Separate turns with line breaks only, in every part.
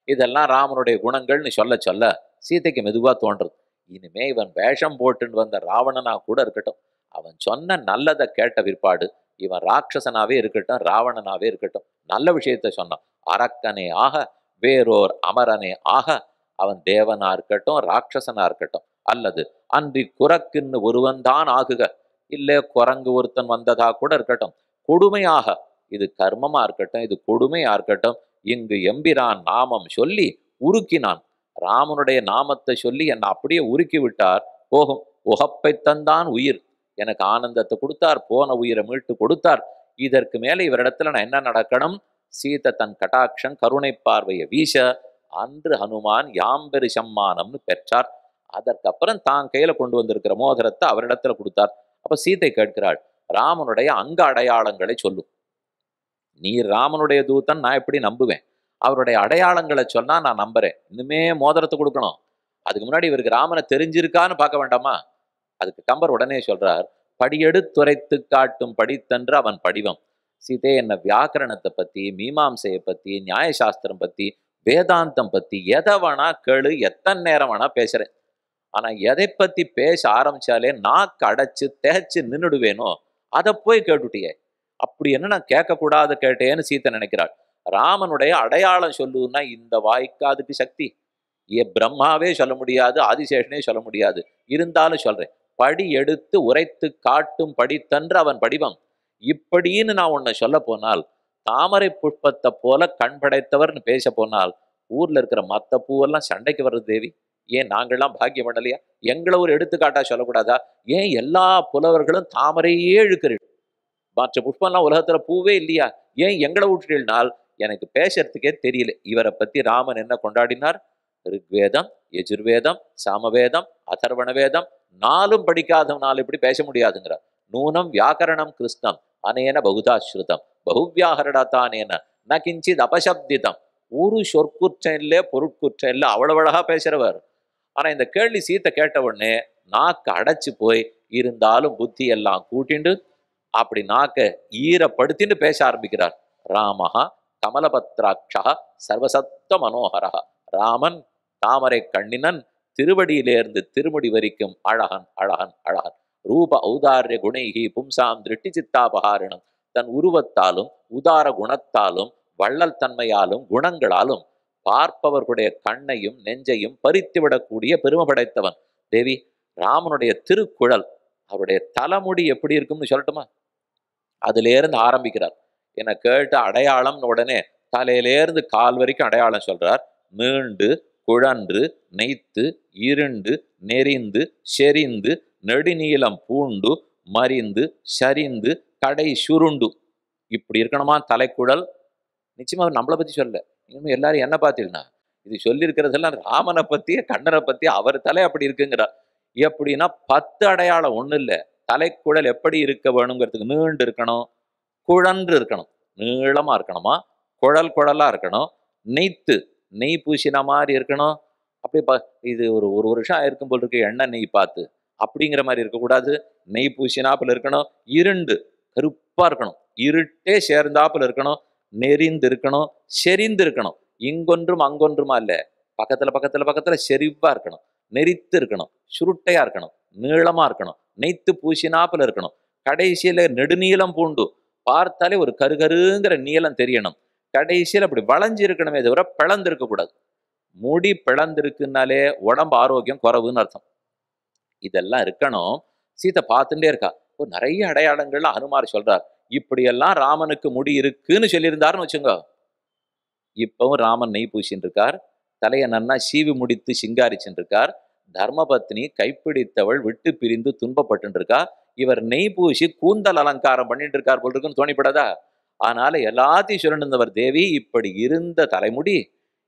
இதெல்லாம் ராமனுடைய குணங்கள்னு சொல்ல சொல்ல சீதைக்கு மெதுவா தோன்றது, இனிமே இவன் வேஷம் போட்டுன்னு வந்த ராவணனா கூட இருக்கட்டும், அவன் சொன்ன நல்லதை கேட்ட பிற்பாடு இவன் ராட்சசனாவே இருக்கட்டும், ராவணனாவே இருக்கட்டும், நல்ல விஷயத்த சொன்னான். அரக்கனே ஆக, வேறோர் அமரனே ஆக, அவன் தேவனா இருக்கட்டும், ராட்சசனா இருக்கட்டும், அல்லது அன்றி குரக்குன்னு ஒருவன் தான் ஆகுக, இல்ல குரங்கு ஒருத்தன் வந்ததா கூட இருக்கட்டும், கொடுமையாக, இது கர்மமா இருக்கட்டும், இது கொடுமையா இருக்கட்டும், இங்கு எம்பிரான் நாமம் சொல்லி உருக்கினான். ராமனுடைய நாமத்தை சொல்லி என்னை அப்படியே உருக்கி விட்டார். போகும், உகப்பை தந்தான் உயிர், எனக்கு ஆனந்தத்தை கொடுத்தார், போன உயிரை மீட்டு கொடுத்தார். இதற்கு மேல இவரிடத்துல நான் என்ன நடக்கணும்? சீத தன் கட்டாட்சம் கருணை பார்வையை வீச அன்று ஹனுமான் யாம்பெரு சம்மானம்னு பெற்றார். அதற்கப்புறம் தான் கையில கொண்டு வந்திருக்கிற மோதிரத்தை அவரிடத்துல கொடுத்தார். அப்ப சீதை கேட்கிறாள், ராமனுடைய அங்க அடையாளங்களை சொல்லும். நீ ராமனுடைய தூதன், நான் எப்படி நம்புவேன்? அவருடைய அடையாளங்களை சொன்னா நான் நம்புறேன். இன்னுமே மோதிரத்தை கொடுக்கணும். அதுக்கு முன்னாடி இவருக்கு ராமனை தெரிஞ்சிருக்கான்னு பார்க்க வேண்டாமா? அதுக்கு கம்பர் உடனே சொல்றார், படியெடுத்துரைத்து காட்டும் படித்தன்று அவன் படிவம். சீதே, என்ன வியாக்கரணத்தை பத்தி, மீமாம்சையை பத்தி, நியாயசாஸ்திரம் பத்தி, வேதாந்தம் பத்தி எதை வேணா கேளு, எத்தனை நேரம் வேணா பேசுறேன். ஆனா எதை பத்தி பேச ஆரம்பிச்சாலே நாக்கு அடைச்சு தேய்ச்சு நின்றுடுவேனோ, அதை போய் கேட்டுட்டியே. அப்படி என்ன நான் கேட்கக்கூடாது கேட்டேன்னு சீத்தை நினைக்கிறாள். ராமனுடைய அடையாளம் சொல்லுன்னா இந்த வாய்க்கு அதுக்கு சக்தி பிரம்மாவே சொல்ல முடியாது, ஆதிசேஷனே சொல்ல முடியாது. இருந்தாலும் சொல்றேன், படி எடுத்து உரைத்து காட்டும் படித்தன்று அவன் படிவம். இப்படின்னு நான் உன்னை சொல்ல போனால், தாமரை புஷ்பத்தை போல கண் படைத்தவர்னு பேச போனால், ஊர்ல இருக்கிற மத்த பூவெல்லாம் சண்டைக்கு வர்றது தேவி. ஏன் நாங்கள்லாம் பாக்கியம் பண்ணலையா? எங்களை ஒரு எடுத்துக்காட்டா சொல்லக்கூடாதா? ஏன் எல்லா புலவர்களும் தாமரையே இழுக்கிறீர்கள், மற்ற புஷ்பம்லாம் உலகத்துல பூவே இல்லையா? ஏன் எங்களை விட்டுட்டீங்கனால் எனக்கு பேசுறதுக்கே தெரியல. இவரை பத்தி ராமன் என்ன கொண்டாடினார்? ரிக்வேதம், யஜுர்வேதம், சாமவேதம், அதர்வண வேதம் நாலும் படிக்காதவனால் இப்படி பேச முடியாதுங்கிறார். நூனம் வியாக்கரணம் கிருஷ்ணம் அனேன பகுதாஸ்ருதம் பகுவியாகரடாத்தானேன ந கிஞ்சித் அபசப்திதம். ஒரு சொற்குற்றம் இல்லை, பொருட்குற்றம் இல்லை, அவ்வளவு அழகா பேசுறவர். ஆனா இந்த கேள்வி சீத்தை கேட்ட உடனே நாக்கு அடைச்சு போய், இருந்தாலும் புத்தி எல்லாம் கூட்டிண்டு அப்படி நாக்க ஈரப்படுத்தின்னு பேச ஆரம்பிக்கிறார். ராமஹா கமலபத்ராட்சா சர்வசத்த மனோகரா. ராமன் தாமரை கண்ணினன், திருவடியிலேருந்து திருமுடி வரைக்கும் அழகன் அழகன் அழகன். ரூப ஔதாரிய குணைகி பும்சாம் திருஷ்டி சித்தாபகாரிணம். தன் உருவத்தாலும் உதார குணத்தாலும் வள்ளல் தன்மையாலும் குணங்களாலும் பார்ப்பவர்களுடைய கண்ணையும் நெஞ்சையும் பறித்து விடக்கூடிய பெருமை படைத்தவன். தேவி, ராமனுடைய திருக்குழல், அவருடைய தலைமுடி எப்படி இருக்கும்னு சொல்லட்டுமா? அதுலேருந்து ஆரம்பிக்கிறார். என்னை கேட்டு அடையாளம்னு உடனே தலையிலேருந்து கால் வரைக்கும் அடையாளம் சொல்றார். மீண்டு குழன்று நெய்த்து இருண்டு நெறிந்து செறிந்து நெடுநீளம் பூண்டு மறிந்து சரிந்து கடை சுருண்டு. இப்படி இருக்கணுமா தலைக்குழல்? நிச்சயமா நம்மளை பத்தி சொல்ல, இன்னும் எல்லாரும் என்ன பார்த்தீங்கன்னா இது சொல்லி இருக்கிறதெல்லாம் ராமனை பத்திய கண்ணனை பத்தி, அவர் தலை அப்படி இருக்குங்கிறார். எப்படின்னா 10 அடையாளம் ஒண்ணு இல்லை. தலைக்குழல் எப்படி இருக்க வேணுங்கிறதுக்கு நீண்டு இருக்கணும், குழன்று இருக்கணும், நீளமா இருக்கணுமா, குழல் குழலா இருக்கணும், நெய்த்து நெய் பூசின மாதிரி இருக்கணும். அப்படி இது ஒரு ஒரு வருஷம் ஆயிருக்கும் போல் இருக்கு எண்ணெய் நெய் பார்த்து, அப்படிங்கிற மாதிரி இருக்கக்கூடாது. நெய் பூசினாப்புல இருக்கணும். இருண்டு கருப்பா இருக்கணும், இருட்டே சேர்ந்தாப்புல இருக்கணும். நெறிந்து இருக்கணும், செறிந்து இருக்கணும். இங்கொன்றும் அங்கொன்றுமா இல்ல, பக்கத்துல பக்கத்துல பக்கத்துல செறிவா இருக்கணும். நெறித்து இருக்கணும், சுருட்டையா இருக்கணும், நீளமா இருக்கணும், நெய்த்து பூசினாப்புல இருக்கணும். கடைசியில நெடுநீளம் பூண்டு, பார்த்தாலே ஒரு கருகருங்கிற நீளம் தெரியணும். கடைசியில் அப்படி வளைஞ்சு இருக்கணுமே தவிர பிளந்து இருக்கக்கூடாது. முடி பிளந்திருக்குனாலே உடம்பு ஆரோக்கியம் குறைவுன்னு அர்த்தம். இதெல்லாம் இருக்கணும். சீதை பார்த்துட்டே இருக்கா. நிறைய அடையாளங்கள்ல அனுமார் சொல்றார். இப்படியெல்லாம் ராமனுக்கு முடி இருக்குன்னு சொல்லியிருந்தாருன்னு வச்சுங்க. இப்பவும் ராமன் நெய் பூசின்னு இருக்கார், தலையை நன்னா சீவி முடித்து சிங்காரிச்சுட்டு இருக்கார். தர்மபத்னி கைப்பிடித்தவள் விட்டு பிரிந்து துன்பப்பட்டு இருக்கா. இவர் நெய் பூசி கூந்தல் அலங்காரம் பண்ணிட்டு இருக்கார் போல் இருக்குன்னு தோணிப்படாதா? அதனால எல்லாத்தையும் சொல்லிருந்தவர், தேவி இப்படி இருந்த தலைமுடி,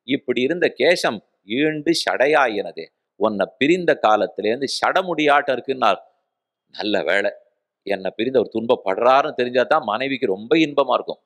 இப்படி இருந்த கேசம் ஈண்டு சடையாயினதே, உன்னை பிரிந்த காலத்திலேருந்து சடமுடியாட்டம் இருக்குன்னார். நல்ல வேலை, என்னை பிரிந்து அவர் துன்பப்படுறாருன்னு தெரிஞ்சாதான் மனைவிக்கு ரொம்ப இன்பமா இருக்கும்.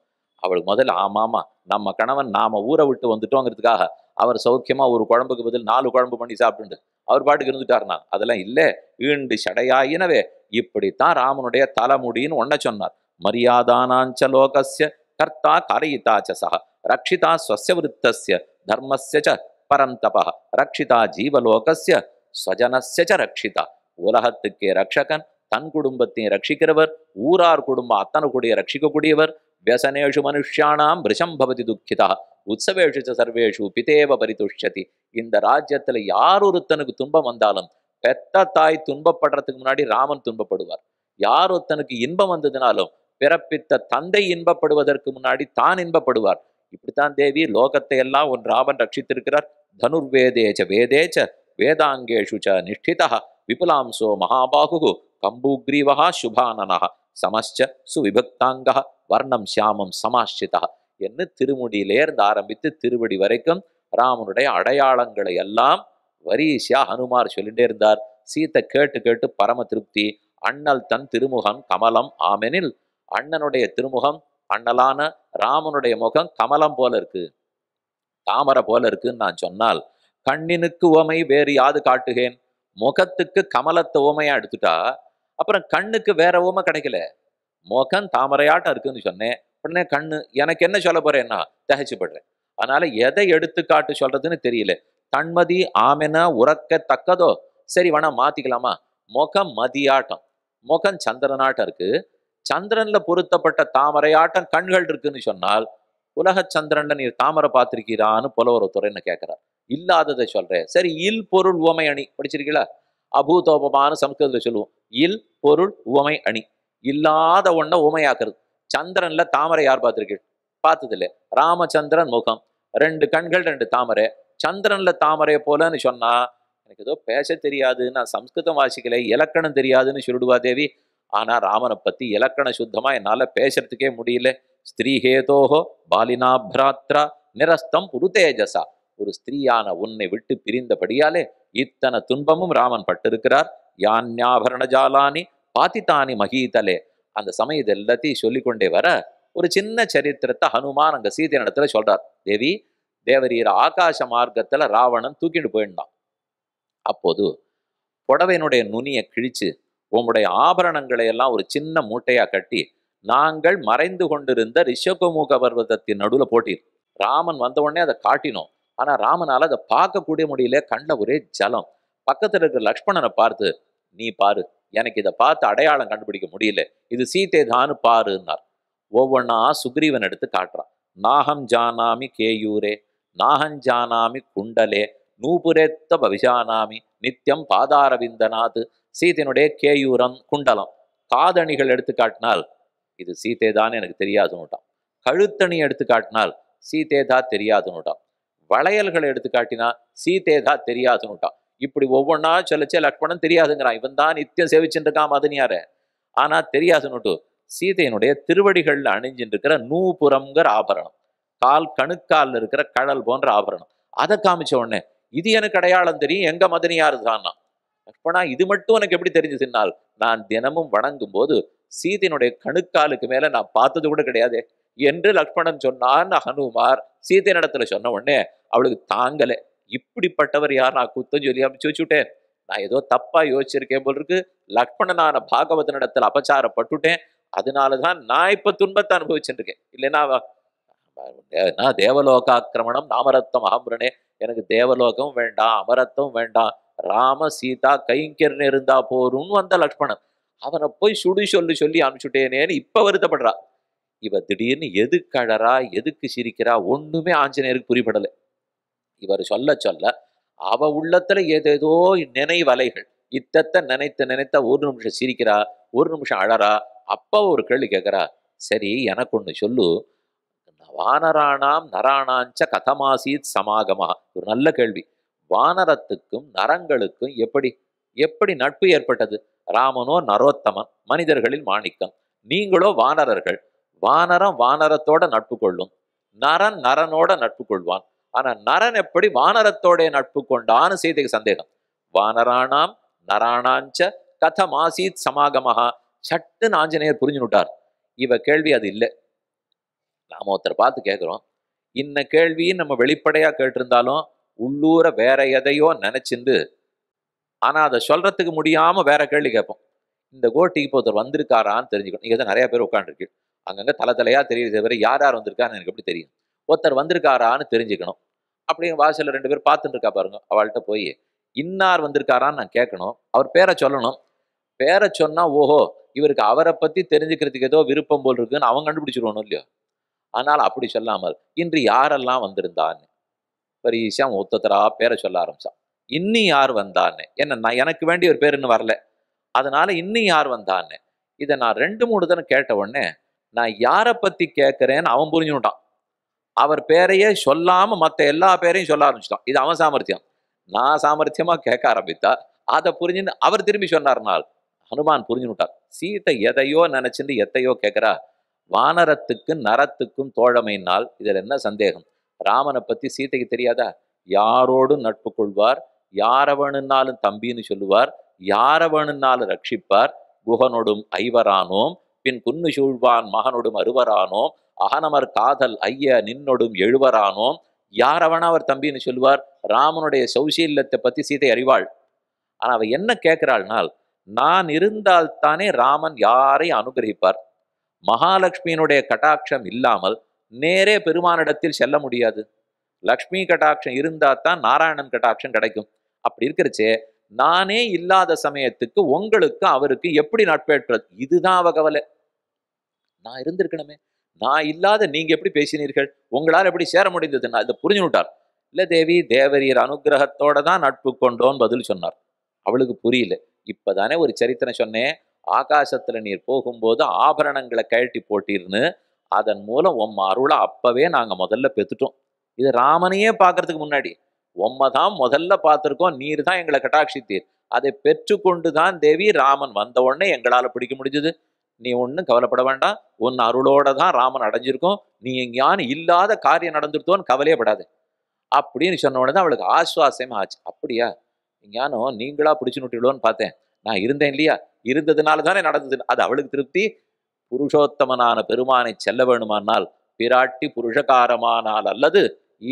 அவளுக்கு முதல்ல ஆமாமா நம்ம கணவன் நாம ஊரை விட்டு வந்துட்டோங்கிறதுக்காக அவர் சௌக்கியமா ஒரு குழம்புக்கு பதில் 4 குழம்பு பண்ணி சாப்பிட்டு அவர் பாட்டுக்கு இருந்துட்டாருனா, அதெல்லாம் இல்லை. ஈண்டு சடையாயினவே, இப்படித்தான் ராமனுடைய தலைமுடின்னு ஒன்ன சொன்னார். மரியாதானாஞ்ச லோகஸ்ய கர்த்தா காரயிதாச்ச சஹ ரக்ஷிதா ஸ்வஸ்ய விருத்தஸ்ய தர்மஸ்ய ச பரந்தப ரக்ஷிதா ஜீவலோகஸ்ய ஸ்வஜனஸ்ய ச ரக்ஷிதா. உலகத்துக்கே ரக்ஷகன், தன் குடும்பத்தையும் ரட்சிக்கிறவர், ஊரார் குடும்பம் அத்தனை கூடிய ரட்சிக்கக்கூடியவர். வியசனேஷு மனுஷ்யானாம் ரிஷம் பவதி துக்கிதா உற்சவேஷு ச சர்வேஷு பிதேவ பரிதுஷ்யதி. இந்த ராஜ்யத்துல யார் ஒருத்தனுக்கு துன்பம் வந்தாலும் பெத்த தாய் துன்பப்படுறதுக்கு முன்னாடி ராமன் துன்பப்படுவார். யார் ஒருத்தனுக்கு இன்பம் வந்ததுனாலும் பிறப்பித்த தந்தை இன்பப்படுவதற்கு முன்னாடி தான் இன்பப்படுவார். இப்படித்தான் தேவி லோகத்தை எல்லாம் ஒன் ராமன் ரட்சித்திருக்கிறார். தனுர்வேதேச்ச வேதேச்ச வேதாங்கேஷு ச நிஷ்டிதா விபுலாம்சோ மகாபாகு கம்பூக்ரீவா சுபானனா சமஸ்ச சுவிபக்தாங்க வர்ணம் சியாமம் சமாஷ்டிதா என்று திருமுடியிலேருந்து ஆரம்பித்து திருவடி வரைக்கும் ராமனுடைய அடையாளங்களை எல்லாம் வரிசையா ஹனுமார் சொல்லிட்டே இருந்தார். சீத்தை கேட்டு கேட்டு பரம திருப்தி. அண்ணல் தன் திருமுகம் கமலம் ஆமெனில், அண்ணனுடைய திருமுகம் அண்ணலான ராமனுடைய முகம் கமலம் போல இருக்கு, தாமரை போல இருக்குன்னு நான் சொன்னால், கண்ணினுக்கு உவமை வேறு யாது காட்டுகேன். முகத்துக்கு கமலத்தை உவமையா எடுத்துட்டா அப்புறம் கண்ணுக்கு வேற உவமை கிடைக்கல. முகம் தாமரையாட்டம் இருக்குன்னு சொன்னேன், உடனே கண்ணு எனக்கு என்ன சொல்ல போறேன்னா தகைச்சுப்படுறேன். அதனால எதை எடுத்துக்காட்டு சொல்றதுன்னு தெரியல. தன்மதி ஆமென உறக்க தக்கதோ, சரி வேணா மாத்திக்கலாமா. முகம் மதியாட்டம், முகம் சந்திரனாட்டம் இருக்கு, சந்திரன்ல பொருத்தப்பட்ட தாமரையாட்டம் கண்கள் இருக்குன்னு சொன்னால், உலக சந்திரன்ல நீர் தாமரை பார்த்திருக்கிறான்னு புலவரத்துறைன்னு கேட்கிறார். இல்லாததை சொல்றேன். சரி, இல் பொருள் உவமை அணி படிச்சிருக்கீங்களா? அபூதோபமான சம்ஸ்கிருதத்துல சொல்லுவோம். இல் பொருள் உவமை அணி. இல்லாத ஒன்ன உவமையாக்குறது. சந்திரன்ல தாமரை யார் பார்த்திருக்கீள்? பார்த்ததில்லை. ராமச்சந்திரன் முகம், ரெண்டு கண்கள், ரெண்டு தாமரை. சந்திரன்ல தாமரை போலன்னு சொன்னா எனக்கு ஏதோ பேச தெரியாது, நான் சம்ஸ்கிருதம் வாசிக்கலை, இலக்கணம் தெரியாதுன்னு சொல்லிடுவா தேவி. ஆனா ராமனை பத்தி இலக்கண சுத்தமா என்னால பேசுறதுக்கே முடியல. ஸ்திரீஹேதோஹோ பாலினா பிராத்ரா நிரஸ்தம் புருதேஜசா. ஒரு ஸ்திரீயான உன்னை விட்டு பிரிந்தபடியாலே இத்தனை துன்பமும் ராமன் பட்டிருக்கிறார். யான்யாபரண ஜாலானி பாத்தித்தானி மகீதலே. அந்த சமயத்தை எல்லாத்தையும் சொல்லிக்கொண்டே வர ஒரு சின்ன சரித்திரத்தை ஹனுமான் அங்க சீதை இடத்துல சொல்றார். தேவி, தேவரீர ஆகாச மார்க்கத்துல ராவணன் தூக்கிட்டு போயிருந்தான். அப்போது புடவையினுடைய நுனியை கிழிச்சு உம்முடைய ஆபரணங்களை எல்லாம் ஒரு சின்ன மூட்டையா கட்டி நாங்கள் மறைந்து கொண்டிருந்த ரிஷகமுக பர்வதத்தின் நடுவுல போட்டீர். ராமன் வந்த உடனே அதை காட்டினோம். ஆனா ராமனால அதை பார்க்கக்கூடிய முடியல, கண்ட ஒரே ஜலம். பக்கத்துல இருக்கிற லக்ஷ்மணனை பார்த்து, நீ பாரு, எனக்கு இதை பார்த்து அடையாளம் கண்டுபிடிக்க முடியல, இது சீதை தான்னு பாருன்னார். ஒவ்வொன்னா சுக்ரீவன் எடுத்து காட்டுறான். நாகம் ஜானாமி கேயூரே, நாகஞ்சானாமி குண்டலே, நூபுரேத்த பவிஷானாமி நித்தியம் பாதாரவிந்தநாத். சீதையினுடைய கேயூரம் குண்டலம் காதணிகள் எடுத்து காட்டினால் இது சீதை தான் எனக்கு தெரியாதுன்னுட்டான். கழுத்தணி எடுத்து காட்டினால் சீதேதா தெரியாதுன்னுட்டான். வளையல்களை எடுத்து காட்டினா சீதேதா தெரியாதுன்னுட்டான். இப்படி ஒவ்வொன்றா சொல்லச்சே லக்ஷ்மணன் தெரியாதுங்கிறான். இவன் தான் நித்தியம் சேவிச்சுட்டு இருக்கான் மதனியார, ஆனா தெரியாதுன்னுட்டு சீதையினுடைய திருவடிகள்ல அணிஞ்சிட்டு இருக்கிற நூபுரம்ங்கிற ஆபரணம், கால் கணுக்கால் இருக்கிற கடல் போன்ற ஆபரணம், அதை காமிச்ச உடனே இது எனக்கு அடையாளம் தெரியும், எங்க மதனியாரு தான்னா. லக்ஷ்மணா, இது மட்டும் எனக்கு எப்படி தெரிஞ்சுதுன்னால், நான் தினமும் வணங்கும் போது சீதையினுடைய கணுக்காலுக்கு மேல நான் பார்த்தது கூட கிடையாது என்று லக்ஷ்மணன் சொன்னான்னு ஹனுமார் சீதை இடத்துல சொன்ன உடனே அவளுக்கு தாங்கலை. இப்படிப்பட்டவர் யார், நான் குத்தம் சொல்லி அமைச்சு வச்சுட்டேன், நான் ஏதோ தப்பா யோசிச்சிருக்கேன் போல் இருக்கு, லக்ஷ்மணனான பாகவதனிடத்துல அபச்சாரப்பட்டுட்டேன், அதனாலதான் நான் இப்ப துன்பத்தை அனுபவிச்சுட்டு இருக்கேன். இல்லைன்னா நான் தேவலோகாக்கிரமணம் நாமரத்தம் அகம்புரனே, எனக்கு தேவலோகம் வேண்டாம், அமரத்தும் வேண்டாம், ராம சீதா கைங்கர்னு இருந்தா போரும்னு வந்த லக்ஷ்மணன் அவனை போய் சுடி சொல்லி சொல்லி அனுப்பிச்சுட்டேனேன்னு இப்ப வருத்தப்படுறா. இவ திடீர்னு எதுக்கு அழறா, எதுக்கு சிரிக்கிறா, ஒண்ணுமே ஆஞ்சநேயருக்கு புரிபடலை. இவர் சொல்ல சொல்ல அவ உள்ளத்துல ஏதேதோ நினைவலைகள், இத்தத்தை நினைத்த நினைத்த ஒரு நிமிஷம் சிரிக்கிறா, ஒரு நிமிஷம் அழறா. அப்பா ஒரு கேள்வி கேட்கிறா, சரி எனக்கு ஒண்ணு சொல்லு, வானராணாம் நராணாஞ்ச கதமாசீத் சமாகமா. ஒரு நல்ல கேள்வி. வானரத்துக்கும் நரங்களுக்கும் எப்படி எப்படி நட்பு ஏற்பட்டது? ராமனோ நரோத்தமன், மனிதர்களில் மாணிக்கம், நீங்களோ வானரர்கள். வானரம் வானரத்தோட நட்பு கொள்ளும், நரன் நரனோட நட்பு கொள்வான். ஆனா நரன் எப்படி வானரத்தோட நட்பு கொண்டான்னு சீதைக்கு சந்தேகம். வானராணாம் நராணாஞ்ச கதமாசீத் சமாகமஹா. சட்டுன்னு ஆஞ்சநேயர் புரிஞ்சுனுட்டார். இவ கேள்வி அது இல்லை. நாம ஒருத்தர் பார்த்து கேட்கிறோம், இன்ன கேள்வின்னு நம்ம வெளிப்படையா கேட்டிருந்தாலும் உள்ளூர வேற எதையோ நினைச்சிருந்து, ஆனா அதை சொல்றதுக்கு முடியாம வேற கேள்வி கேட்போம். இந்த கோட்டிக்கு இப்போ ஒருத்தர் வந்திருக்காரான்னு தெரிஞ்சுக்கணும். நீங்க தான் நிறைய பேர் உட்காந்துருக்கு, அங்கங்க தலை தலையா தெரியுது, தவிர யார் யார் வந்திருக்கான்னு எனக்கு எப்படி தெரியும்? ஒருத்தர் வந்திருக்காரான்னு தெரிஞ்சுக்கணும். அப்படியே வாசல்ல 2 பேர் பார்த்துட்டு இருக்கா பாருங்க. அவள்கிட்ட போய் இன்னார் வந்திருக்காரான்னு நான் கேட்கணும். அவர் பேரை சொல்லணும். பேரை சொன்னா ஓஹோ இவருக்கு அவரை பத்தி தெரிஞ்சுக்கிறதுக்கு ஏதோ விருப்பம் போல் இருக்குன்னு அவன் கண்டுபிடிச்சிருவானோ இல்லையோ. அதனால அப்படி சொல்லாமல் இன்று யாரெல்லாம் வந்திருந்தான்னு பரீஷா ஒத்தரா பேரை சொல்ல ஆரம்பிச்சான். இன்னி யார் வந்தான்னு என்ன நான் எனக்கு வேண்டிய ஒரு பேர் இன்னும் வரல. அதனால இன்னி யார் வந்தான்னு இதை நான் 2-3 தடவை கேட்ட உடனே நான் யாரை பத்தி கேட்கிறேன்னு அவன் புரிஞ்சுட்டான். அவர் பேரையே சொல்லாம மத்த எல்லா பேரையும் சொல்ல ஆரம்பிச்சிட்டான். இது அவன் சாமர்த்தியம். நான் சாமர்த்தியமா கேட்க ஆரம்பித்தா அதை புரிஞ்சுன்னு அவர் திரும்பி சொன்னார்னால் ஹனுமான் புரிஞ்சுட்டார். சீத்தை எதையோ நினைச்சுட்டு எத்தையோ கேட்கிறா. வானரத்துக்கும் நரத்துக்கும் தோழமையினால் இதுல என்ன சந்தேகம்? ராமனை பத்தி சீதைக்கு தெரியாதா? யாரோடும் நட்பு கொள்வார், யார வேணும்னாலும் தம்பின்னு சொல்லுவார், யார வேணும்னாலும் ரட்சிப்பார். குகனொடும் ஐவரானோம் பின் குன்னு சூழ்வான் மகனொடும் அறுவரானோம் அகனமர் காதல் ஐய நின்னொடும் எழுவரானோம். யாரவனா அவர் தம்பின்னு சொல்லுவார். ராமனுடைய சௌசீல்யத்தை பத்தி சீதை அறிவாள். ஆனா அவ என்ன கேட்கிறாள்னால் நான் இருந்தால் தானே ராமன் யாரையும் அனுகிரகிப்பார். மகாலட்சுமியினுடைய கட்டாட்சம் இல்லாமல் நேரே பெருமானிடத்தில் செல்ல முடியாது. லக்ஷ்மி கட்டாட்சம் இருந்தா தான் நாராயணன் கட்டாட்சம் கிடைக்கும். அப்படி இருக்கிறச்சே நானே இல்லாத சமயத்துக்கு உங்களுக்கு அவருக்கு எப்படி நட்பேற்றது? இதுதான் அவ கவலை. நான் இருந்திருக்கணுமே, நான் இல்லாத நீங்க எப்படி பேசினீர்கள், உங்களால் எப்படி சேர முடிந்தது? நான் இதை புரிஞ்சுட்டார். இல்ல தேவி தேவரீர் அனுகிரகத்தோட தான் நட்பு கொண்டோன்னு பதில் சொன்னார். அவளுக்கு புரியல. இப்பதானே ஒரு சரித்திரம் சொன்னேன். ஆகாசத்துல நீர் போகும்போது ஆபரணங்களை கழட்டி போட்டிருன்னு அதன் மூலம் உம்ம அருளை அப்பவே நாங்க முதல்ல பெத்துட்டோம். இது ராமனையே பார்க்கறதுக்கு முன்னாடி உம்மதான் முதல்ல பார்த்திருக்கோம். நீர் தான் எங்களை கட்டாட்சித்தீர். அதை பெற்றுக்கொண்டு தான் தேவி ராமன் வந்த உடனே எங்களால பிடிக்க முடிஞ்சது. நீ ஒன்றும் கவலைப்பட வேண்டாம். உன் அருளோட தான் ராமன் அடைஞ்சிருக்கோம். நீ எங்கேயானு இல்லாத காரியம் நடந்துருத்தோன்னு கவலையே படாது அப்படின்னு சொன்ன உடனே தான் அவளுக்கு ஆசுவாசமே ஆச்சு. அப்படியா எங்கேயானோ நீங்களா பிடிச்சு நுட்டிடுவோன்னு பார்த்தேன். நான் இருந்தேன் இல்லையா, இருந்ததுனால தானே நடந்தது. அது அவளுக்கு திருப்தி. புருஷோத்தமனான பெருமானை செல்ல வேணுமானால் பிராட்டி புருஷகாரமானால் அல்லது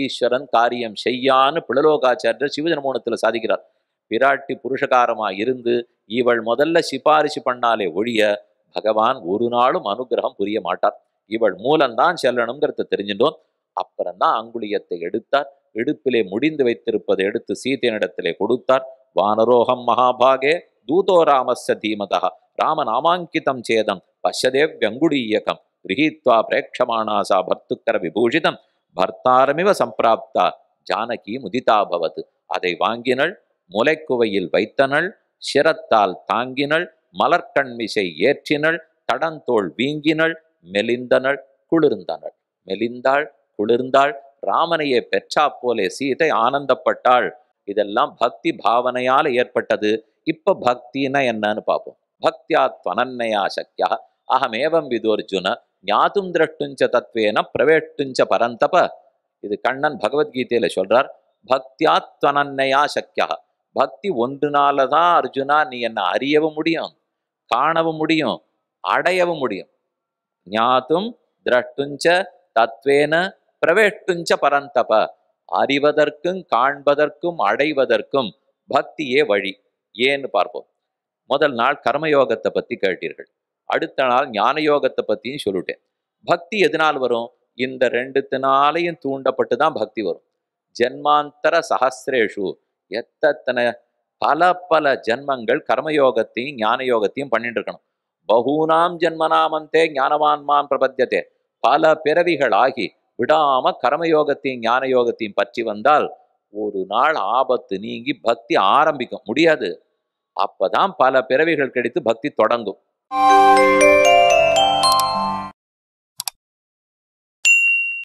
ஈஸ்வரன் காரியம் செய்யான்னு பிளலோகாச்சாரியர் சிவஜனமோனத்துல சாதிக்கிறார். பிராட்டி புருஷகாரமா இருந்து இவள் முதல்ல சிபாரிசு பண்ணாலே ஒழிய பகவான் ஒரு நாளும் அனுகிரகம் புரிய மாட்டார். இவள் மூலம்தான் செல்லணுங்கிறத தெரிஞ்சிட்டோம். அப்புறம்தான் அங்குலியத்தை எடுத்தார். இடுப்பிலே முடிந்து வைத்திருப்பதை எடுத்து சீதையனிடத்திலே கொடுத்தார். வானரோகம் மகாபாகே தூதோ ராமஸ்ய தீமதா ராமநாமாங்கிதம் சேதம் பஷ்யதேவ்யங்குடீயகம் கிரஹீத்வா பிரேட்சமானாசா பர்த்துக்கர விபூஷிதம் பர்த்தாரமிவ சம்பிராப்தா ஜானகி முதிதாபவத். அதை வாங்கினள், முலைக்குவையில் வைத்தனள், சிரத்தால் தாங்கினள், மலர்கண்மிசை ஏற்றினள், தடந்தோள் வீங்கினள், மெலிந்தனள், குளிர்ந்தனள். மெலிந்தாள், குளிர்ந்தாள். ராமனையே பெற்றா போலே சீதை ஆனந்தப்பட்டாள். இதெல்லாம் பக்தி பாவனையால ஏற்பட்டது. இப்ப பக்தினா என்னன்னு பார்ப்போம். பக்தியா துவனன்யா சக்யா அகமேவம் விதோர்ஜுன ஞாதும் திரஷ்டுஞ்ச தத்வேன பிரவேஷ்டுஞ்ச பரந்தப. இது கண்ணன் பகவத்கீதையில சொல்றார். பக்தியா துவனன்யா சக்யா, பக்தி ஒன்றுனாலதான் அர்ஜுனா நீ என்ன அறியவும் முடியும், காணவும் முடியும், அடையவும் முடியும். ஞாதும் திரஷ்டுஞ்ச தத்வேன பிரவேஷ்டுஞ்ச பரந்தப. அறிவதற்கும் காண்பதற்கும் அடைவதற்கும் பக்தியே வழி. ஏன்னு பார்ப்போம். முதல் நாள் கர்மயோகத்தை பத்தி கேட்டீர்கள். அடுத்த நாள் ஞான யோகத்தை பத்தியும் சொல்லிட்டேன். பக்தி எதனால் வரும்? இந்த ரெண்டுத்தினாலையும் தூண்டப்பட்டு தான் பக்தி வரும். ஜென்மாந்தர சஹசிரேஷு, எத்தனை பல பல ஜென்மங்கள் கர்மயோகத்தையும் ஞான யோகத்தையும் பண்ணிட்டு இருக்கணும். பகூனாம் ஜென்மனாமந்தே ஞானவான்மான் பிரபத்தியதே. பல பிறவிகள் ஆகி விடாம கர்மயோகத்தையும் ஞான யோகத்தையும் பற்றி வந்தால் ஒரு நாள் ஆபத்து நீங்கி பக்தி ஆரம்பிக்கும். முடியாது. அப்பதான் பல பிறவிகள் கிடைத்து பக்தி தொடங்கும்.